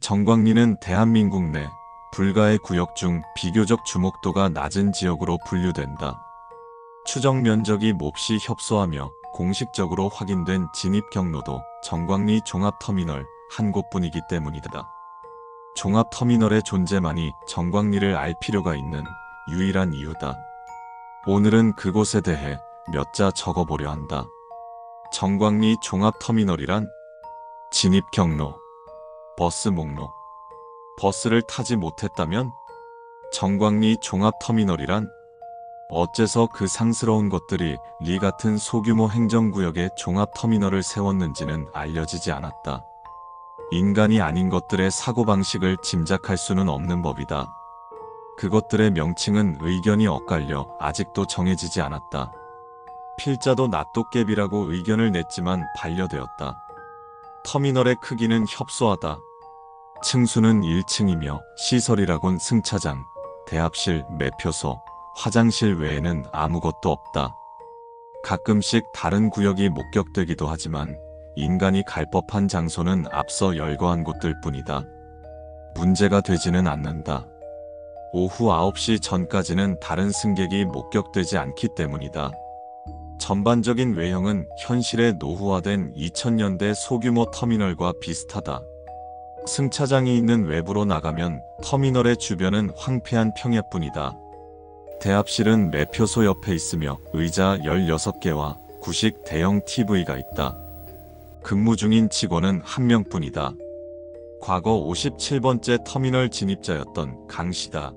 정광리는 대한민국 내 불가의 구역 중 비교적 주목도가 낮은 지역으로 분류된다. 추정 면적이 몹시 협소하며 공식적으로 확인된 진입 경로도 정광리 종합터미널 한 곳뿐이기 때문이다. 종합터미널의 존재만이 정광리를 알 필요가 있는 유일한 이유다. 오늘은 그곳에 대해 몇 자 적어보려 한다. 정광리 종합터미널이란 진입 경로, 버스 목록. 버스를 타지 못했다면 정광리 종합터미널이란 어째서 그 상스러운 것들이 리 같은 소규모 행정구역에 종합터미널을 세웠는지는 알려지지 않았다. 인간이 아닌 것들의 사고방식을 짐작할 수는 없는 법이다. 그것들의 명칭은 의견이 엇갈려 아직도 정해지지 않았다. 필자도 낫도깨비라고 의견을 냈지만 반려되었다. 터미널의 크기는 협소하다. 층수는 1층이며 시설이라곤 승차장, 대합실, 매표소, 화장실 외에는 아무것도 없다. 가끔씩 다른 구역이 목격되기도 하지만 인간이 갈 법한 장소는 앞서 열거한 곳들 뿐이다. 문제가 되지는 않는다. 오후 9시 전까지는 다른 승객이 목격되지 않기 때문이다. 전반적인 외형은 현실에 노후화된 2000년대 소규모 터미널과 비슷하다. 승차장이 있는 외부로 나가면 터미널의 주변은 황폐한 평야뿐이다. 대합실은 매표소 옆에 있으며 의자 16개와 구식 대형 TV가 있다. 근무 중인 직원은 1명뿐이다. 과거 57번째 터미널 진입자였던 강 씨다.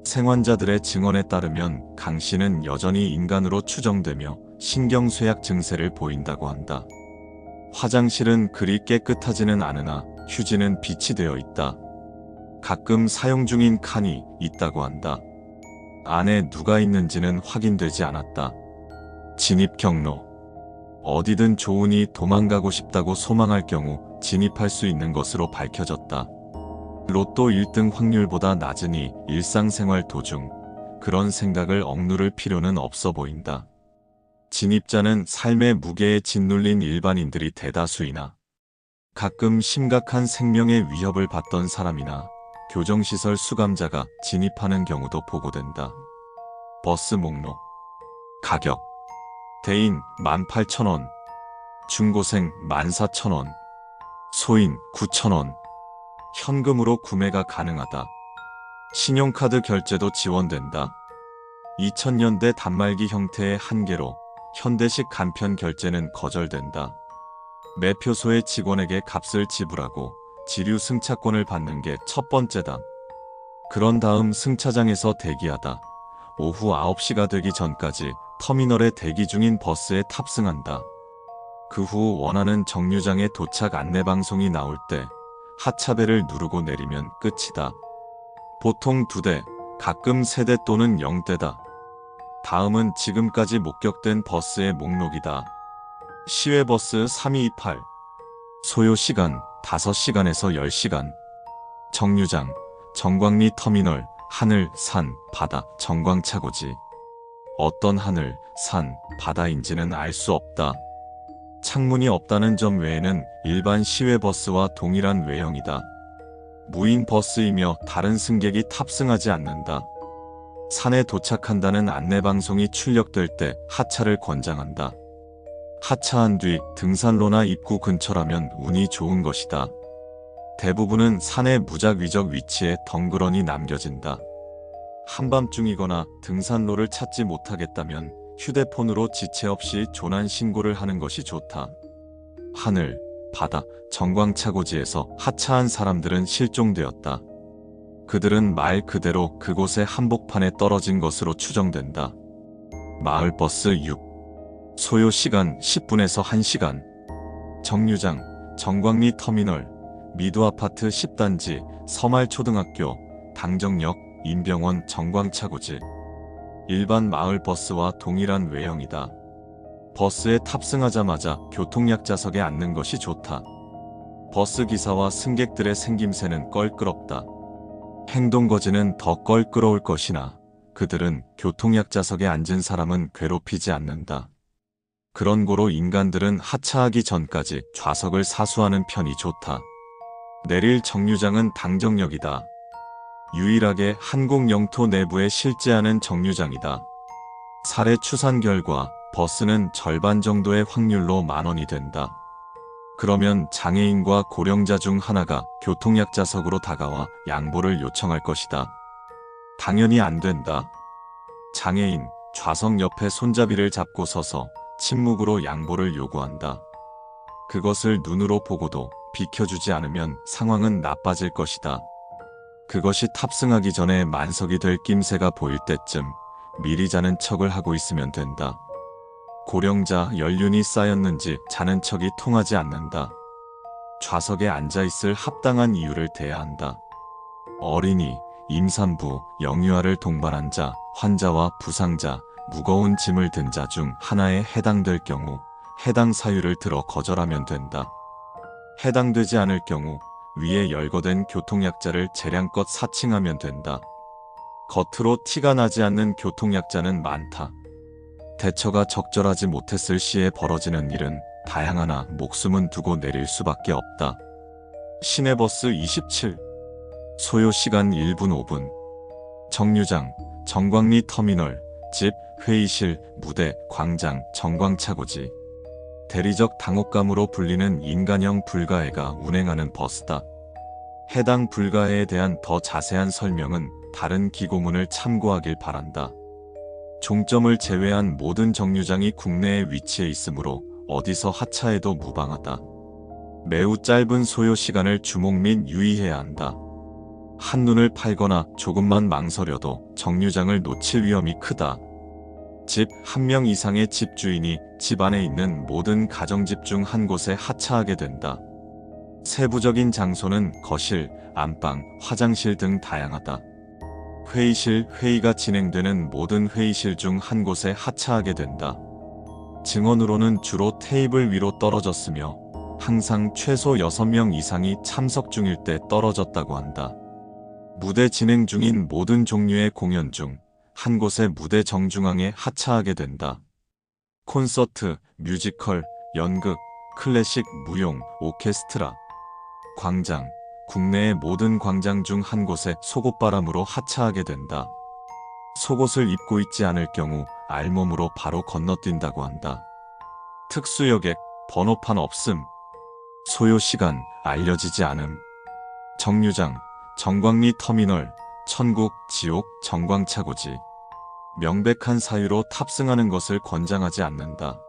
생환자들의 증언에 따르면 강 씨는 여전히 인간으로 추정되며 신경쇠약 증세를 보인다고 한다. 화장실은 그리 깨끗하지는 않으나 휴지는 비치되어 있다. 가끔 사용 중인 칸이 있다고 한다. 안에 누가 있는지는 확인되지 않았다. 진입 경로. 어디든 좋으니 도망가고 싶다고 소망할 경우 진입할 수 있는 것으로 밝혀졌다. 로또 1등 확률보다 낮으니 일상생활 도중 그런 생각을 억누를 필요는 없어 보인다. 진입자는 삶의 무게에 짓눌린 일반인들이 대다수이나 가끔 심각한 생명의 위협을 받던 사람이나 교정시설 수감자가 진입하는 경우도 보고된다. 버스 목록. 가격. 대인 18,000원, 중고생 14,000원, 소인 9,000원. 현금으로 구매가 가능하다. 신용카드 결제도 지원된다. 2000년대 단말기 형태의 한계로 현대식 간편 결제는 거절된다. 매표소의 직원에게 값을 지불하고 지류 승차권을 받는 게 첫 번째다. 그런 다음 승차장에서 대기하다. 오후 9시가 되기 전까지 터미널에 대기 중인 버스에 탑승한다. 그 후 원하는 정류장에 도착 안내방송이 나올 때 하차벨을 누르고 내리면 끝이다. 보통 2대, 가끔 3대 또는 0대다. 다음은 지금까지 목격된 버스의 목록이다. 시외버스 3228. 소요시간 5시간에서 10시간. 정류장, 정광리 터미널, 하늘, 산, 바다, 정광차고지. 어떤 하늘, 산, 바다인지는 알 수 없다. 창문이 없다는 점 외에는 일반 시외버스와 동일한 외형이다. 무인 버스이며 다른 승객이 탑승하지 않는다. 산에 도착한다는 안내방송이 출력될 때 하차를 권장한다. 하차한 뒤 등산로나 입구 근처라면 운이 좋은 것이다. 대부분은 산의 무작위적 위치에 덩그러니 남겨진다. 한밤중이거나 등산로를 찾지 못하겠다면 휴대폰으로 지체 없이 조난 신고를 하는 것이 좋다. 하늘, 바다, 정광차고지에서 하차한 사람들은 실종되었다. 그들은 말 그대로 그곳의 한복판에 떨어진 것으로 추정된다. 마을버스 6. 소요시간 10분에서 1시간. 정류장, 정광리 터미널, 미두아파트 10단지, 서말초등학교, 당정역, 인병원 정광차고지. 일반 마을버스와 동일한 외형이다. 버스에 탑승하자마자 교통약자석에 앉는 것이 좋다. 버스 기사와 승객들의 생김새는 껄끄럽다. 행동거지는 더 껄끄러울 것이나 그들은 교통약자석에 앉은 사람은 괴롭히지 않는다. 그런 고로 인간들은 하차하기 전까지 좌석을 사수하는 편이 좋다. 내릴 정류장은 당정역이다. 유일하게 한국 영토 내부에 실제하는 정류장이다. 사례 추산 결과 버스는 절반 정도의 확률로 10,000원이 된다. 그러면 장애인과 고령자 중 하나가 교통약자석으로 다가와 양보를 요청할 것이다. 당연히 안 된다. 장애인, 좌석 옆에 손잡이를 잡고 서서 침묵으로 양보를 요구한다. 그것을 눈으로 보고도 비켜주지 않으면 상황은 나빠질 것이다. 그것이 탑승하기 전에 만석이 될 낌새가 보일 때쯤 미리 자는 척을 하고 있으면 된다. 고령자 연륜이 쌓였는지 자는 척이 통하지 않는다. 좌석에 앉아있을 합당한 이유를 대야 한다. 어린이, 임산부, 영유아를 동반한 자, 환자와 부상자, 무거운 짐을 든 자 중 하나에 해당될 경우 해당 사유를 들어 거절하면 된다. 해당되지 않을 경우 위에 열거된 교통약자를 재량껏 사칭하면 된다. 겉으로 티가 나지 않는 교통약자는 많다. 대처가 적절하지 못했을 시에 벌어지는 일은 다양하나 목숨은 두고 내릴 수밖에 없다. 시내버스 27. 소요시간 1분 5분. 정류장, 정광리 터미널, 집, 회의실, 무대, 광장, 정광차고지. 대리적 당혹감으로 불리는 인간형 불가해가 운행하는 버스다. 해당 불가해에 대한 더 자세한 설명은 다른 기고문을 참고하길 바란다. 종점을 제외한 모든 정류장이 국내에 위치해 있으므로 어디서 하차해도 무방하다. 매우 짧은 소요 시간을 주목 및 유의해야 한다. 한눈을 팔거나 조금만 망설여도 정류장을 놓칠 위험이 크다. 집 한 명 이상의 집주인이 집 안에 있는 모든 가정집 중 한 곳에 하차하게 된다. 세부적인 장소는 거실, 안방, 화장실 등 다양하다. 회의실, 회의가 진행되는 모든 회의실 중 한 곳에 하차하게 된다. 증언으로는 주로 테이블 위로 떨어졌으며 항상 최소 6명 이상이 참석 중일 때 떨어졌다고 한다. 무대 진행 중인 모든 종류의 공연 중 한 곳의 무대 정중앙에 하차하게 된다. 콘서트, 뮤지컬, 연극, 클래식, 무용, 오케스트라, 광장, 국내의 모든 광장 중 한 곳에 속옷바람으로 하차하게 된다. 속옷을 입고 있지 않을 경우 알몸으로 바로 건너뛴다고 한다. 특수여객, 번호판 없음. 소요시간, 알려지지 않음. 정류장, 정광리 터미널, 천국, 지옥, 정광차고지. 명백한 사유로 탑승하는 것을 권장하지 않는다.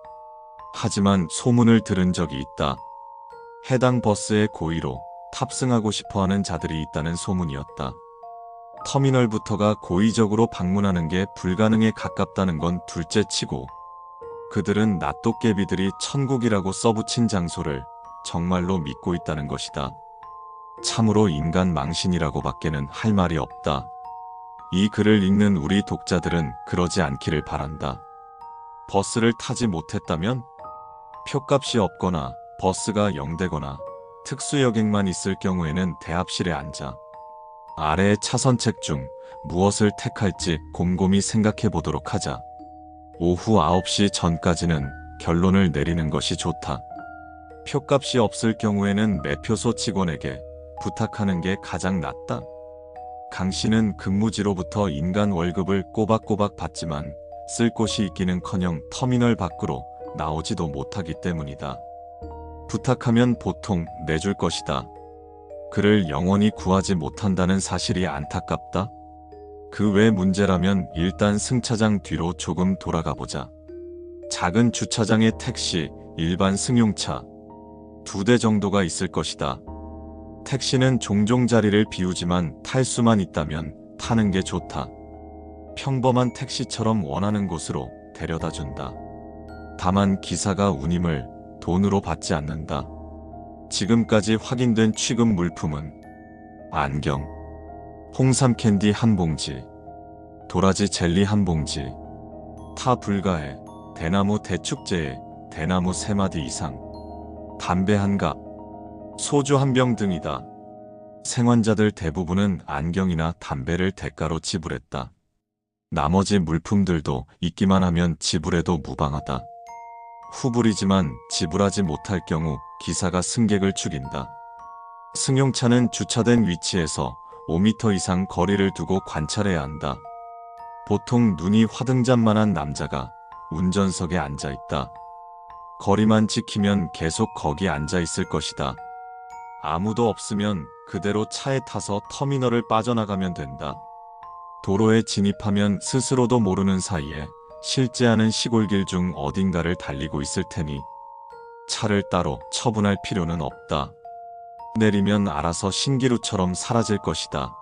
하지만 소문을 들은 적이 있다. 해당 버스의 고의로 탑승하고 싶어하는 자들이 있다는 소문이었다. 터미널부터가 고의적으로 방문하는 게 불가능에 가깝다는 건 둘째치고 그들은 낫도깨비들이 천국이라고 써붙인 장소를 정말로 믿고 있다는 것이다. 참으로 인간 망신이라고 밖에는 할 말이 없다. 이 글을 읽는 우리 독자들은 그러지 않기를 바란다. 버스를 타지 못했다면 표값이 없거나 버스가 0되거나 특수여객만 있을 경우에는 대합실에 앉아 아래의 차선책 중 무엇을 택할지 곰곰이 생각해 보도록 하자. 오후 9시 전까지는 결론을 내리는 것이 좋다. 표값이 없을 경우에는 매표소 직원에게 부탁하는 게 가장 낫다. 강 씨는 근무지로부터 인간 월급을 꼬박꼬박 받지만 쓸 곳이 있기는커녕 터미널 밖으로 나오지도 못하기 때문이다. 부탁하면 보통 내줄 것이다. 그를 영원히 구하지 못한다는 사실이 안타깝다. 그 외 문제라면 일단 승차장 뒤로 조금 돌아가 보자. 작은 주차장에 택시, 일반 승용차 2대 정도가 있을 것이다. 택시는 종종 자리를 비우지만 탈 수만 있다면 타는 게 좋다. 평범한 택시처럼 원하는 곳으로 데려다 준다. 다만 기사가 운임을 돈으로 받지 않는다. 지금까지 확인된 취급 물품은 안경, 홍삼 캔디 한 봉지, 도라지 젤리 한 봉지, 타 불가해, 대나무 대축제에 대나무 3마디 이상, 담배 한 갑, 소주 한 병 등이다. 생환자들 대부분은 안경이나 담배를 대가로 지불했다. 나머지 물품들도 있기만 하면 지불해도 무방하다. 후불이지만 지불하지 못할 경우 기사가 승객을 죽인다. 승용차는 주차된 위치에서 5m 이상 거리를 두고 관찰해야 한다. 보통 눈이 화등잔만한 남자가 운전석에 앉아 있다. 거리만 지키면 계속 거기 앉아 있을 것이다. 아무도 없으면 그대로 차에 타서 터미널을 빠져나가면 된다. 도로에 진입하면 스스로도 모르는 사이에 실제하는 시골길 중 어딘가를 달리고 있을 테니 차를 따로 처분할 필요는 없다. 내리면 알아서 신기루처럼 사라질 것이다.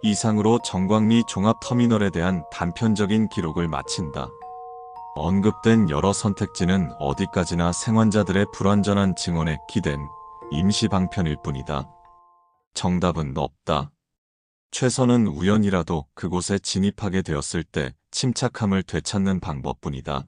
이상으로 정광리 종합터미널에 대한 단편적인 기록을 마친다. 언급된 여러 선택지는 어디까지나 생환자들의 불완전한 증언에 기댄 임시 방편일 뿐이다. 정답은 없다. 최선은 우연이라도 그곳에 진입하게 되었을 때 침착함을 되찾는 방법뿐이다.